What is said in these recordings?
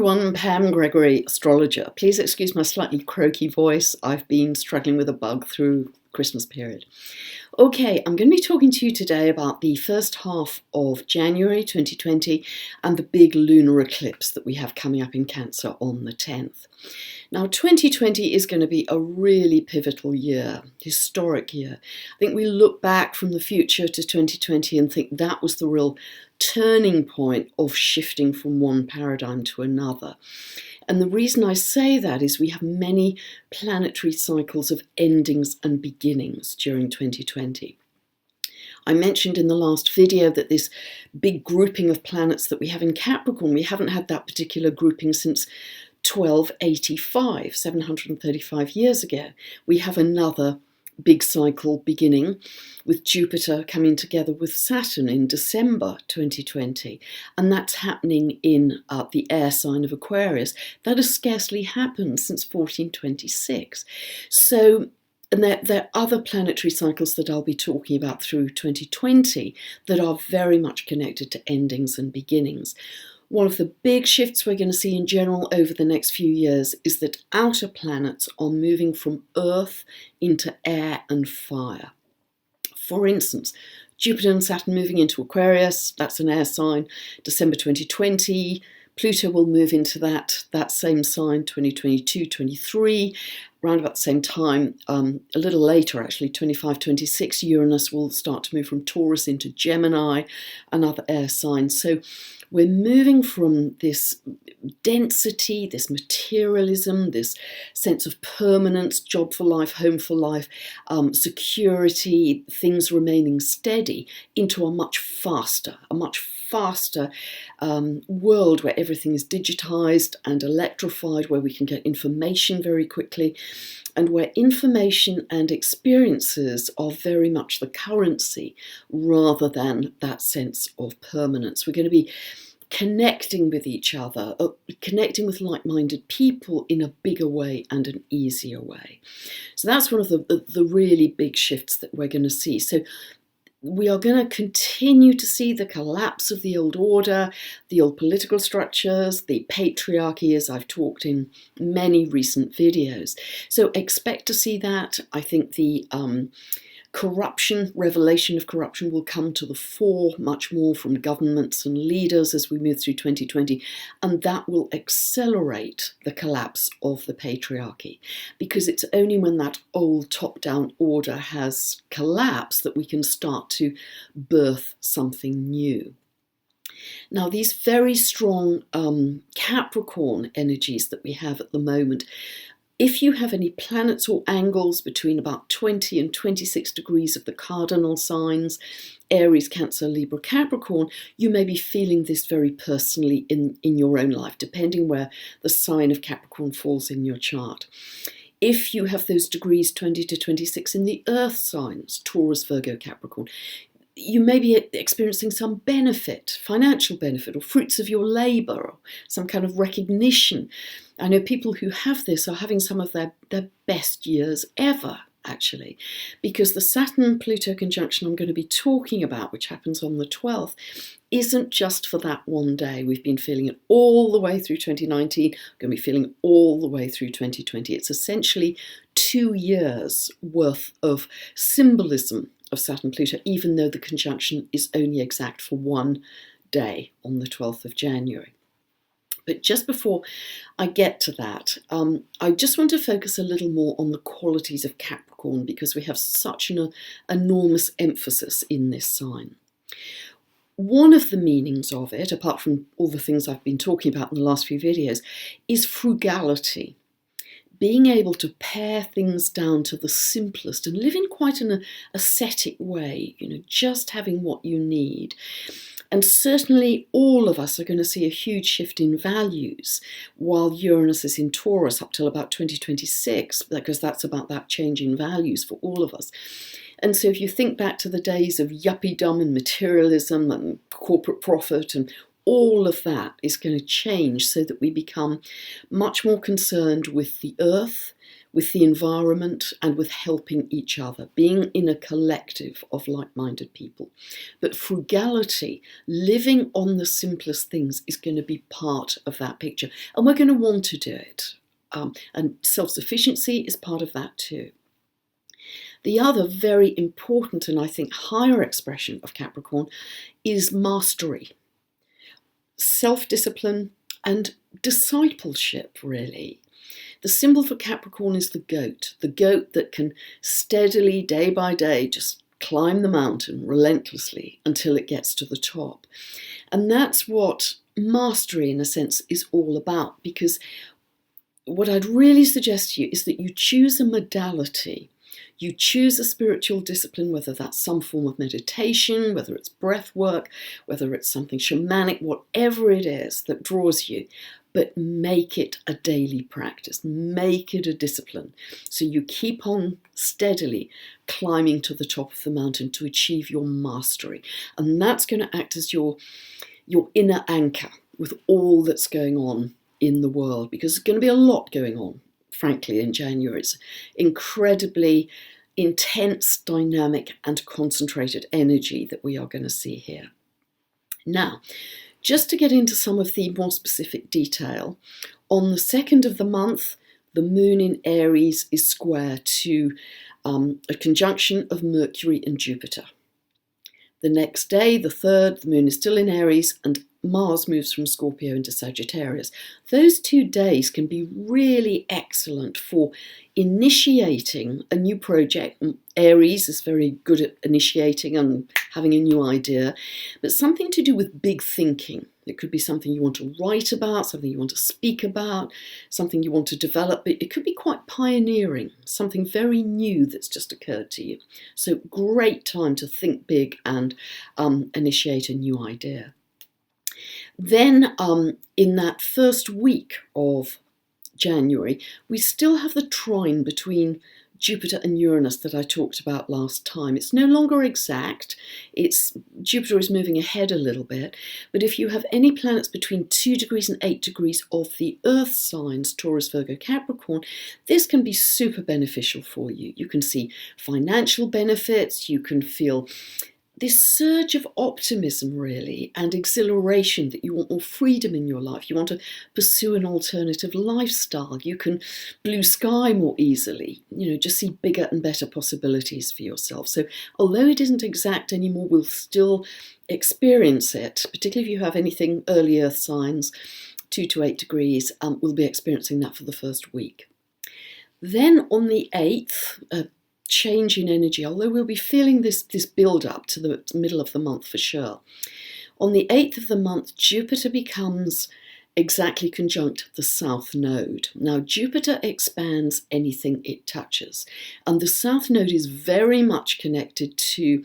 everyone, Pam Gregory, astrologer. Please excuse my slightly croaky voice. I've been struggling with a bug through Christmas period. Okay, I'm going to be talking to you today about the first half of January 2020 and the big lunar eclipse that we have coming up in Cancer on the 10th. Now, 2020 is going to be a really pivotal year, historic year. I think we look back from the future to 2020 and think that was the real turning point of shifting from one paradigm to another. And the reason I say that is we have many planetary cycles of endings and beginnings during 2020. I mentioned in the last video that this big grouping of planets that we have in Capricorn, we haven't had that particular grouping since 1285, 735 years ago. We have another big cycle beginning with Jupiter coming together with Saturn in December 2020, and that's happening in the air sign of Aquarius. That has scarcely happened since 1426. So, and there are other planetary cycles that I'll be talking about through 2020 that are very much connected to endings and beginnings. One of the big shifts we're going to see in general over the next few years is that outer planets are moving from Earth into air and fire. For instance, Jupiter and Saturn moving into Aquarius, that's an air sign, December 2020. Pluto will move into that same sign, 2022, 23. Around about the same time, a little later actually, 25, 26, Uranus will start to move from Taurus into Gemini, another air sign. So we're moving from this density, this materialism, this sense of permanence, job for life, home for life, security, things remaining steady, into a much faster world where everything is digitized and electrified, where we can get information very quickly, and where information and experiences are very much the currency rather than that sense of permanence. We're going to be connecting with each other, connecting with like-minded people in a bigger way and an easier way. So that's one of the really big shifts that we're going to see. So we are going to continue to see the collapse of the old order, the old political structures, the patriarchy, as I've talked in many recent videos. So expect to see that. I think the revelation of corruption will come to the fore much more from governments and leaders as we move through 2020, and that will accelerate the collapse of the patriarchy, because it's only when that old top-down order has collapsed that we can start to birth something new. Now, these very strong Capricorn energies that we have at the moment, if you have any planets or angles between about 20 and 26 degrees of the cardinal signs, Aries, Cancer, Libra, Capricorn, you may be feeling this very personally in your own life, depending where the sign of Capricorn falls in your chart. If you have those degrees 20 to 26 in the earth signs, Taurus, Virgo, Capricorn, you may be experiencing some benefit, financial benefit, or fruits of your labour, or some kind of recognition. I know people who have this are having some of their best years ever, actually, because the saturn-plutoconjunction I'm going to be talking about, which happens on the 12th, isn't just for that one day. We've been feeling it all the way through 2019, we're going to be feeling it all the way through 2020. It's essentially 2 years worth of symbolism of Saturn-Pluto, even though the conjunction is only exact for one day on the 12th of January. But just before I get to that, I just want to focus a little more on the qualities of Capricorn, because we have such an enormous emphasis in this sign. One of the meanings of it, apart from all the things I've been talking about in the last few videos, is frugality. Being able to pare things down to the simplest and live in quite an ascetic way, just having what you need. And certainly all of us are going to see a huge shift in values while Uranus is in Taurus up till about 2026, because that's about that change in values for all of us. And so if you think back to the days of yuppie-dom and materialism and corporate profit, and all of that is going to change so that we become much more concerned with the earth, with the environment and with helping each other, being in a collective of like-minded people. But frugality, living on the simplest things, is going to be part of that picture. And we're going to want to do it. And self-sufficiency is part of that too. The other very important and I think higher expression of Capricorn is mastery, self-discipline and discipleship, really. The symbol for Capricorn is the goat that can steadily, day by day, just climb the mountain relentlessly until it gets to the top. And that's what mastery, in a sense, is all about, because what I'd really suggest to you is that you choose a modality. You choose a spiritual discipline, whether that's some form of meditation, whether it's breath work, whether it's something shamanic, whatever it is that draws you, but make it a daily practice, make it a discipline. So you keep on steadily climbing to the top of the mountain to achieve your mastery. And that's going to act as your inner anchor with all that's going on in the world, because there's going to be a lot going on, frankly, in January. It's incredibly intense, dynamic and concentrated energy that we are going to see here. Now, just to get into some of the more specific detail, on the 2nd of the month, the moon in Aries is square to a conjunction of Mercury and Jupiter. The next day, the 3rd, the moon is still in Aries and Mars moves from Scorpio into Sagittarius. Those 2 days can be really excellent for initiating a new project. Aries is very good at initiating and having a new idea, but something to do with big thinking. It could be something you want to write about, something you want to speak about, something you want to develop. It could be quite pioneering, something very new that's just occurred to you. So great time to think big and initiate a new idea. Then in that first week of January, we still have the trine between Jupiter and Uranus that I talked about last time. It's no longer exact. Jupiter is moving ahead a little bit, but if you have any planets between 2 degrees and 8 degrees of the Earth signs, Taurus, Virgo, Capricorn, this can be super beneficial for you. You can see financial benefits, you can feel this surge of optimism, really, and exhilaration that you want more freedom in your life. You want to pursue an alternative lifestyle. You can blue sky more easily, just see bigger and better possibilities for yourself. So although it isn't exact anymore, we'll still experience it, particularly if you have anything early Earth signs, 2 to 8 degrees, we'll be experiencing that for the first week. Then on the 8th, change in energy, although we'll be feeling this build up to the middle of the month for sure. On the 8th of the month, Jupiter becomes exactly conjunct the South Node. Now, Jupiter expands anything it touches, and the South Node is very much connected to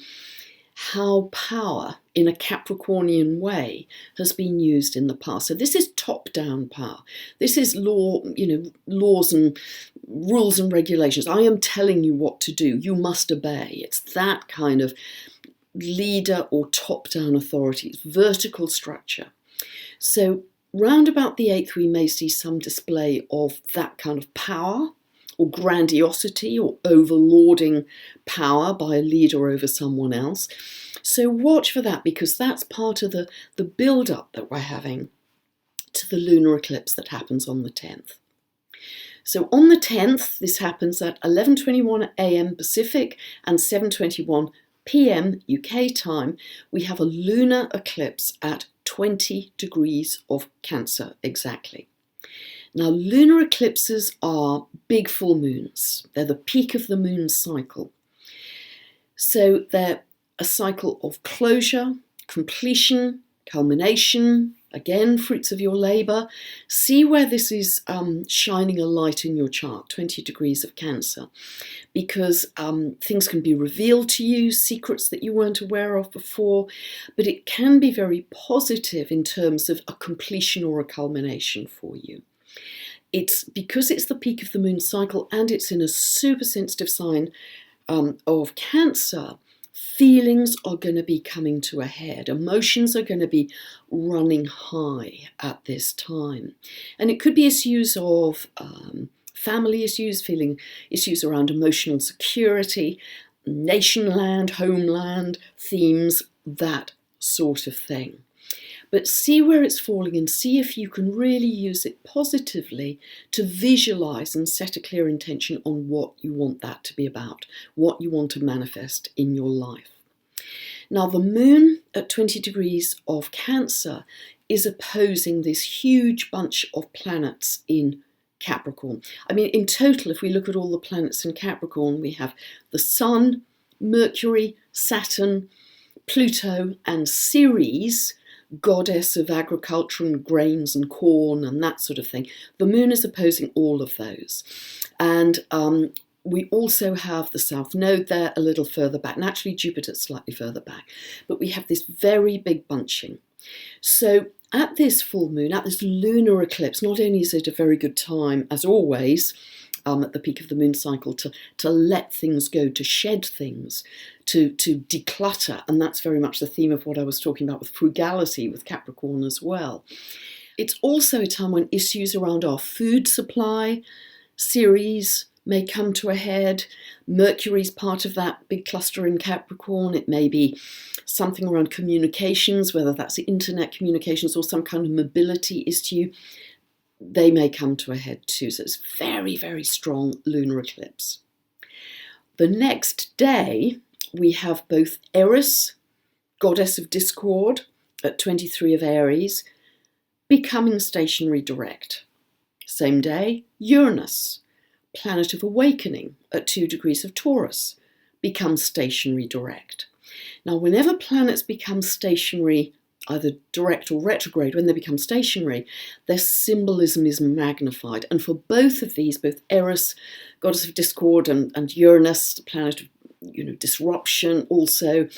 how power in a Capricornian way has been used in the past. So this is top-down power. This is laws and rules and regulations. I am telling you what to do. You must obey. It's that kind of leader or top-down authority. It's vertical structure. So round about the 8th, we may see some display of that kind of power or grandiosity or overlording power by a leader over someone else. So watch for that, because that's part of the build-up that we're having to the lunar eclipse that happens on the 10th. So on the 10th, this happens at 11:21 a.m. Pacific and 7:21 p.m. UK time. We have a lunar eclipse at 20 degrees of Cancer exactly. Now, lunar eclipses are big full moons. They're the peak of the moon cycle. So they're a cycle of closure, completion, culmination, again, fruits of your labour. See where this is shining a light in your chart, 20 degrees of Cancer, because things can be revealed to you, secrets that you weren't aware of before, but it can be very positive in terms of a completion or a culmination for you. It's because it's the peak of the moon cycle and it's in a super sensitive sign of Cancer. Feelings are going to be coming to a head. Emotions are going to be running high at this time. And it could be issues of family issues, feeling issues around emotional security, nationland, homeland, themes, that sort of thing. But see where it's falling and see if you can really use it positively to visualize and set a clear intention on what you want that to be about, what you want to manifest in your life. Now, the moon at 20 degrees of Cancer is opposing this huge bunch of planets in Capricorn. I mean, in total, if we look at all the planets in Capricorn, we have the Sun, Mercury, Saturn, Pluto, and Ceres, goddess of agriculture and grains and corn and that sort of thing. The moon is opposing all of those. And we also have the South Node there a little further back, and actually Jupiter's slightly further back. But we have this very big bunching. So at this full moon, at this lunar eclipse, not only is it a very good time, as always, at the peak of the moon cycle, to let things go, to shed things, to declutter. And that's very much the theme of what I was talking about with frugality, with Capricorn as well. It's also a time when issues around our food supply, Ceres, may come to a head. Mercury's part of that big cluster in Capricorn. It may be something around communications, whether that's the internet communications or some kind of mobility issue. They may come to a head too. So it's very, very strong lunar eclipse. The next day, we have both Eris, goddess of discord, at 23 of Aries, becoming stationary direct. Same day, Uranus, planet of awakening, at 2 degrees of Taurus, becomes stationary direct. Now, whenever planets become stationary, either direct or retrograde, when they become stationary, their symbolism is magnified. And for both of these, both Eris, goddess of discord, and Uranus, the planet of disruption, also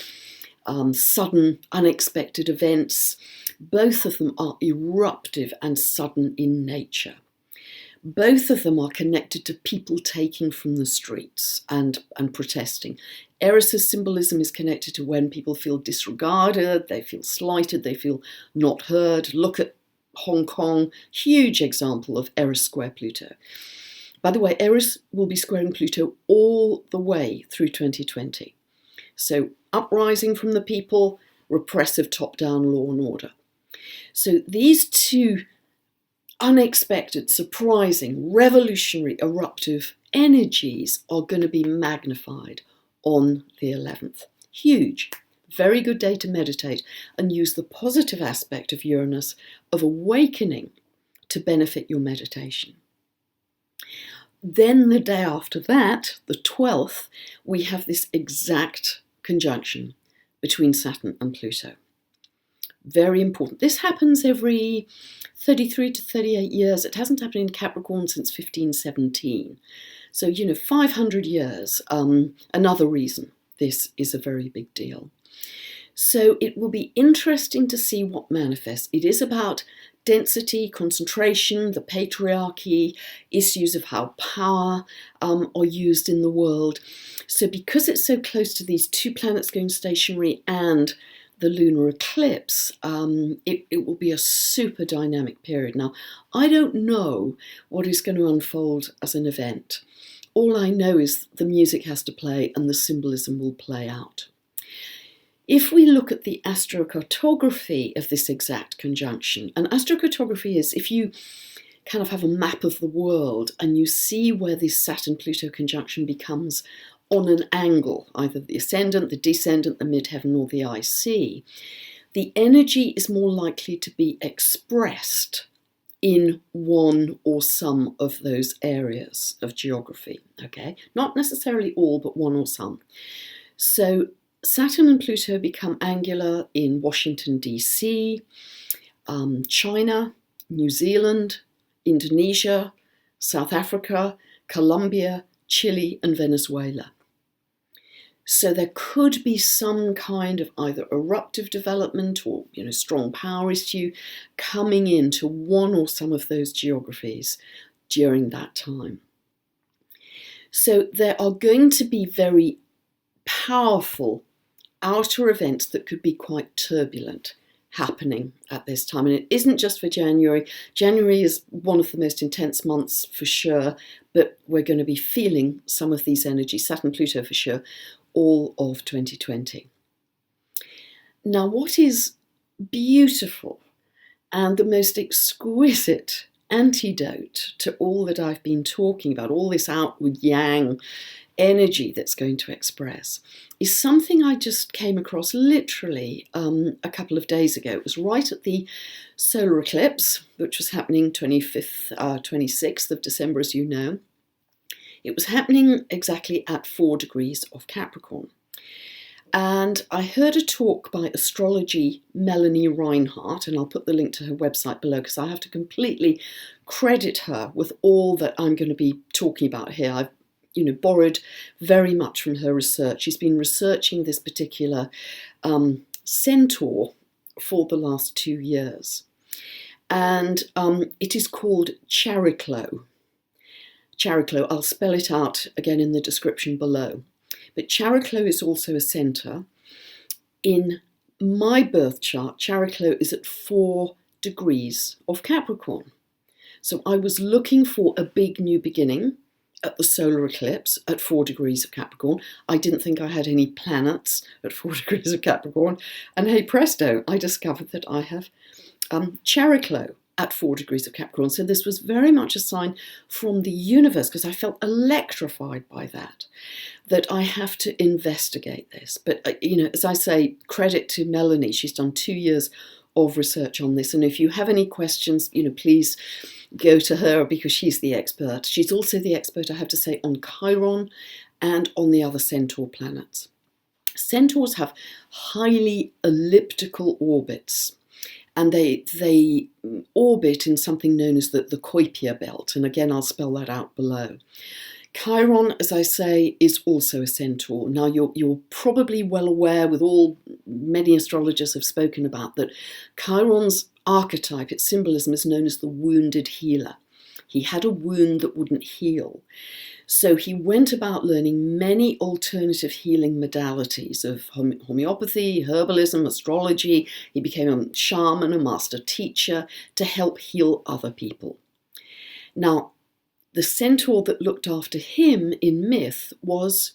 sudden, unexpected events, both of them are eruptive and sudden in nature. Both of them are connected to people taking from the streets and protesting. Eris's symbolism is connected to when people feel disregarded, they feel slighted, they feel not heard. Look at Hong Kong, huge example of Eris square Pluto. By the way, Eris will be squaring Pluto all the way through 2020. So uprising from the people, repressive top-down law and order. So these two unexpected, surprising, revolutionary, eruptive energies are going to be magnified on the 11th. Huge. Very good day to meditate and use the positive aspect of Uranus, of awakening, to benefit your meditation. Then the day after that, the 12th, we have this exact conjunction between Saturn and Pluto. Very important. This happens every 33 to 38 years. It hasn't happened in Capricorn since 1517. So, 500 years. Another reason this is a very big deal. So it will be interesting to see what manifests. It is about density, concentration, the patriarchy, issues of how power are used in the world. So because it's so close to these two planets going stationary and the lunar eclipse, it will be a super dynamic period. Now, I don't know what is going to unfold as an event. All I know is the music has to play and the symbolism will play out. If we look at the astrocartography of this exact conjunction, and astrocartography is if you kind of have a map of the world and you see where this Saturn-Pluto conjunction becomes on an angle, either the ascendant, the descendant, the midheaven, or the IC, the energy is more likely to be expressed in one or some of those areas of geography, okay? Not necessarily all, but one or some. So Saturn and Pluto become angular in Washington, DC, China, New Zealand, Indonesia, South Africa, Colombia, Chile, and Venezuela. So there could be some kind of either eruptive development or strong power issue coming into one or some of those geographies during that time. So there are going to be very powerful outer events that could be quite turbulent happening at this time. And it isn't just for January. January is one of the most intense months for sure, but we're going to be feeling some of these energies, Saturn-Pluto for sure, all of 2020. Now, what is beautiful and the most exquisite antidote to all that I've been talking about, all this outward yang energy that's going to express, is something I just came across literally a couple of days ago. It was right at the solar eclipse, which was happening 26th of December, as you know. It was happening exactly at 4 degrees of Capricorn. And I heard a talk by astrology Melanie Reinhardt, and I'll put the link to her website below because I have to completely credit her with all that I'm going to be talking about here. I've borrowed very much from her research. She's been researching this particular centaur for the last 2 years. And it is called Chariklo. Chariklo, I'll spell it out again in the description below. But Chariklo is also a centaur. In my birth chart, Chariklo is at 4 degrees of Capricorn. So I was looking for a big new beginning at the solar eclipse at 4 degrees of Capricorn. I didn't think I had any planets at 4 degrees of Capricorn. And hey presto, I discovered that I have Chariklo at 4 degrees of Capricorn. So this was very much a sign from the universe, because I felt electrified by that I have to investigate this. But, as I say, credit to Melanie. She's done 2 years of research on this. And if you have any questions, please go to her because she's the expert. She's also the expert, I have to say, on Chiron and on the other centaur planets. Centaurs have highly elliptical orbits. And they orbit in something known as the Kuiper belt. And again, I'll spell that out below. Chiron, as I say, is also a centaur. Now, you're probably well aware, many astrologers have spoken about, that Chiron's archetype, its symbolism, is known as the wounded healer. He had a wound that wouldn't heal. So he went about learning many alternative healing modalities of homeopathy, herbalism, astrology. He became a shaman, a master teacher, to help heal other people. Now, the centaur that looked after him in myth was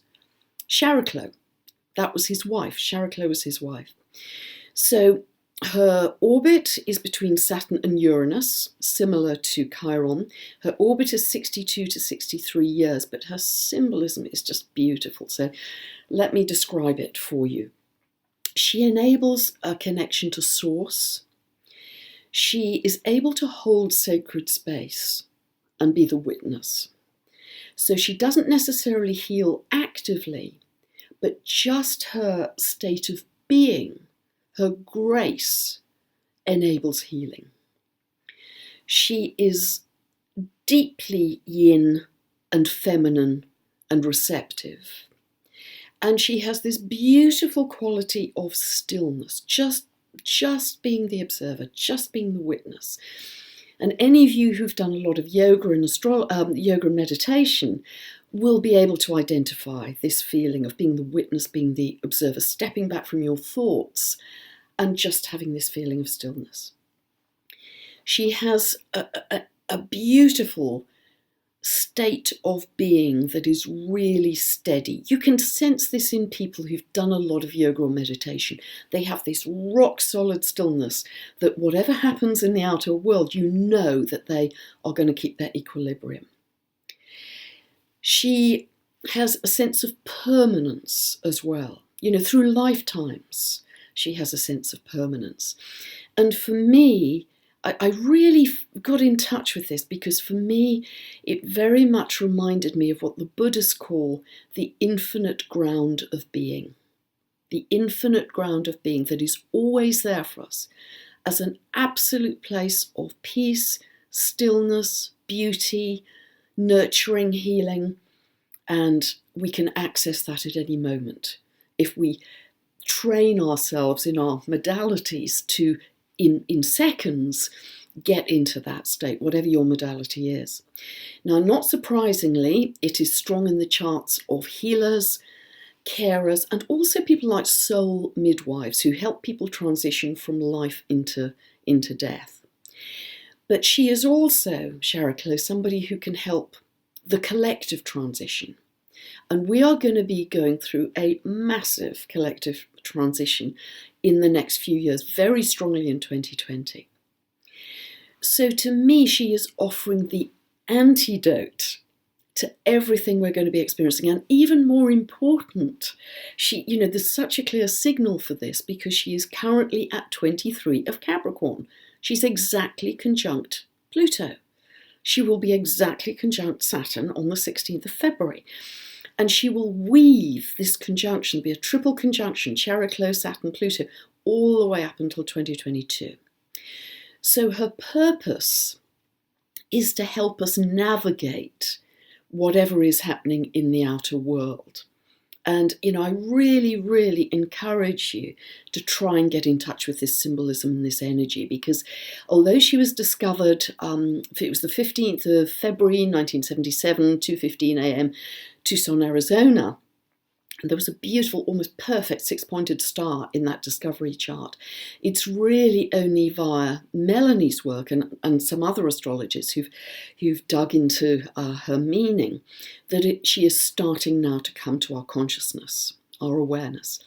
Chariklo. That was his wife. Chariklo was his wife. So her orbit is between Saturn and Uranus, similar to Chiron. Her orbit is 62 to 63 years, but her symbolism is just beautiful. So let me describe it for you. She enables a connection to source. She is able to hold sacred space and be the witness. So she doesn't necessarily heal actively, but just her state of being, her grace, enables healing. She is deeply yin and feminine and receptive. And she has this beautiful quality of stillness, just being the observer, just being the witness. And any of you who've done a lot of yoga and yoga and meditation will be able to identify this feeling of being the witness, being the observer, stepping back from your thoughts and just having this feeling of stillness. She has a beautiful state of being that is really steady. You can sense this in people who've done a lot of yoga or meditation. They have this rock solid stillness that whatever happens in the outer world, you know that they are going to keep their equilibrium. She has a sense of permanence as well. Through lifetimes, she has a sense of permanence. And for me, I really got in touch with this because for me, it very much reminded me of what the Buddhists call the infinite ground of being. The infinite ground of being that is always there for us as an absolute place of peace, stillness, beauty, nurturing, healing, and we can access that at any moment if we train ourselves in our modalities to in seconds get into that state, whatever your modality is. Now, not surprisingly, it is strong in the charts of healers, carers, and also people like soul midwives who help people transition from life into death. But she is also, Chariclo, somebody who can help the collective transition. And we are going to be going through a massive collective transition in the next few years, very strongly in 2020. So to me, she is offering the antidote to everything we're going to be experiencing. And even more important, there's such a clear signal for this because she is currently at 23 of Capricorn. She's exactly conjunct Pluto. She will be exactly conjunct Saturn on the 16th of February. And she will weave this conjunction, be a triple conjunction, Chariclo, Saturn, Pluto, all the way up until 2022. So her purpose is to help us navigate whatever is happening in the outer world. And, I really, really encourage you to try and get in touch with this symbolism and this energy, because although she was discovered, it was the 15th of February, 1977, 2:15 a.m., Tucson, Arizona, and there was a beautiful, almost perfect six-pointed star in that discovery chart. It's really only via Melanie's work and some other astrologers who've dug into her meaning that she is starting now to come to our consciousness, our awareness.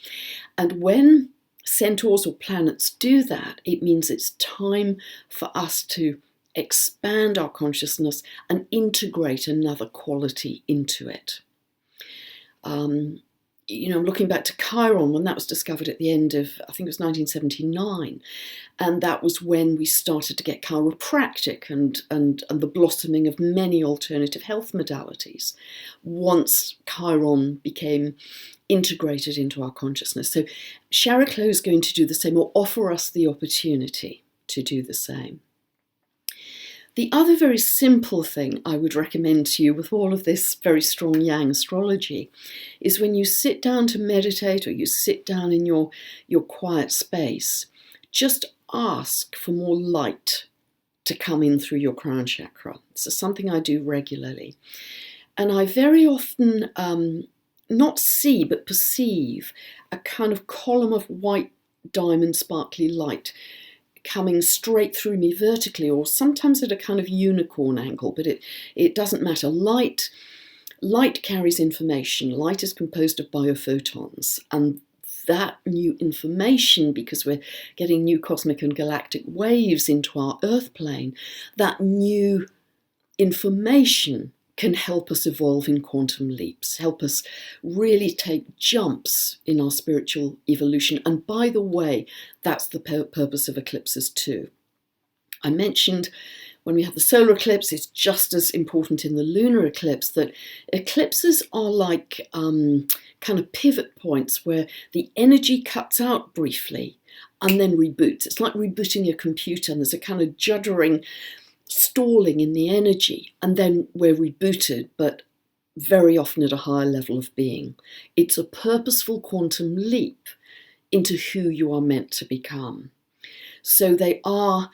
And when centaurs or planets do that, it means it's time for us to expand our consciousness and integrate another quality into it. I'm looking back to Chiron when that was discovered at the end of, I think it was 1979. And that was when we started to get chiropractic and the blossoming of many alternative health modalities once Chiron became integrated into our consciousness. So Chariclo is going to do the same, or offer us the opportunity to do the same. The other very simple thing I would recommend to you with all of this very strong yang astrology is when you sit down to meditate or you sit down in your quiet space, just ask for more light to come in through your crown chakra. This is something I do regularly. And I very often not see but perceive a kind of column of white diamond sparkly light coming straight through me vertically, or sometimes at a kind of unicorn angle, but it doesn't matter. Light carries information. Light is composed of biophotons, and that new information, because we're getting new cosmic and galactic waves into our earth plane, that new information can help us evolve in quantum leaps, help us really take jumps in our spiritual evolution. And by the way, that's the purpose of eclipses too. I mentioned when we have the solar eclipse, it's just as important in the lunar eclipse that eclipses are like kind of pivot points where the energy cuts out briefly and then reboots. It's like rebooting a computer, and there's a kind of juddering, stalling in the energy, and then we're rebooted, but very often at a higher level of being. It's a purposeful quantum leap into who you are meant to become. So they are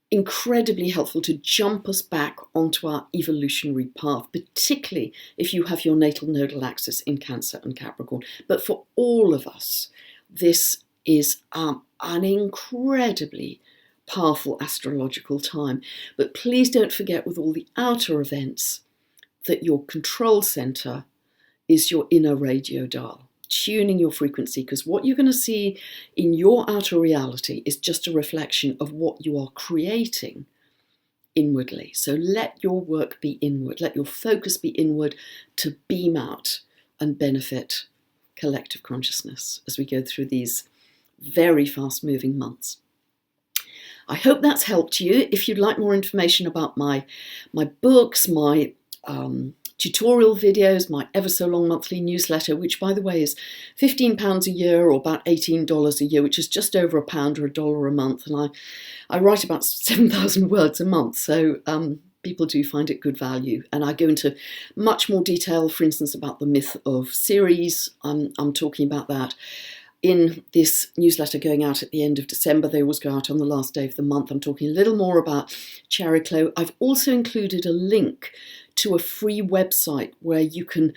incredibly helpful to jump us back onto our evolutionary path, particularly if you have your natal nodal axis in Cancer and Capricorn. But for all of us, this is an incredibly powerful astrological time. But please don't forget, with all the outer events, that your control center is your inner radio dial, tuning your frequency, because what you're going to see in your outer reality is just a reflection of what you are creating inwardly. So let your work be inward, let your focus be inward to beam out and benefit collective consciousness as we go through these very fast moving months. I hope that's helped you. If you'd like more information about my books, my tutorial videos, my ever so long monthly newsletter, which by the way is £15 a year or about $18 a year, which is just over £1 or $1 a month. And I write about 7,000 words a month. So people do find it good value. And I go into much more detail, for instance, about the myth of series. I'm talking about that in this newsletter going out at the end of December. They always go out on the last day of the month. I'm talking a little more about Chariclo. I've also included a link to a free website where you can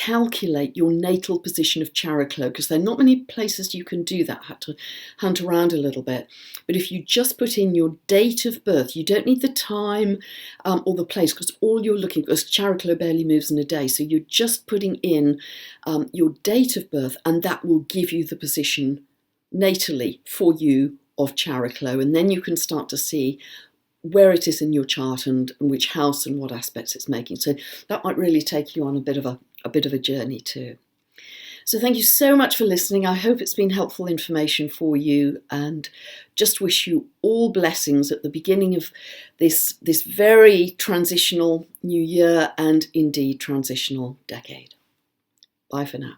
calculate your natal position of Chariklo, because there are not many places you can do that. I had to hunt around a little bit. But if you just put in your date of birth, you don't need the time or the place, because all you're looking, because Chariklo barely moves in a day, so you're just putting in your date of birth, and that will give you the position natally for you of Chariklo, and then you can start to see where it is in your chart and which house and what aspects it's making. So that might really take you on a bit of a journey too. So thank you so much for listening. I hope it's been helpful information for you, and just wish you all blessings at the beginning of this very transitional new year and indeed transitional decade. Bye for now.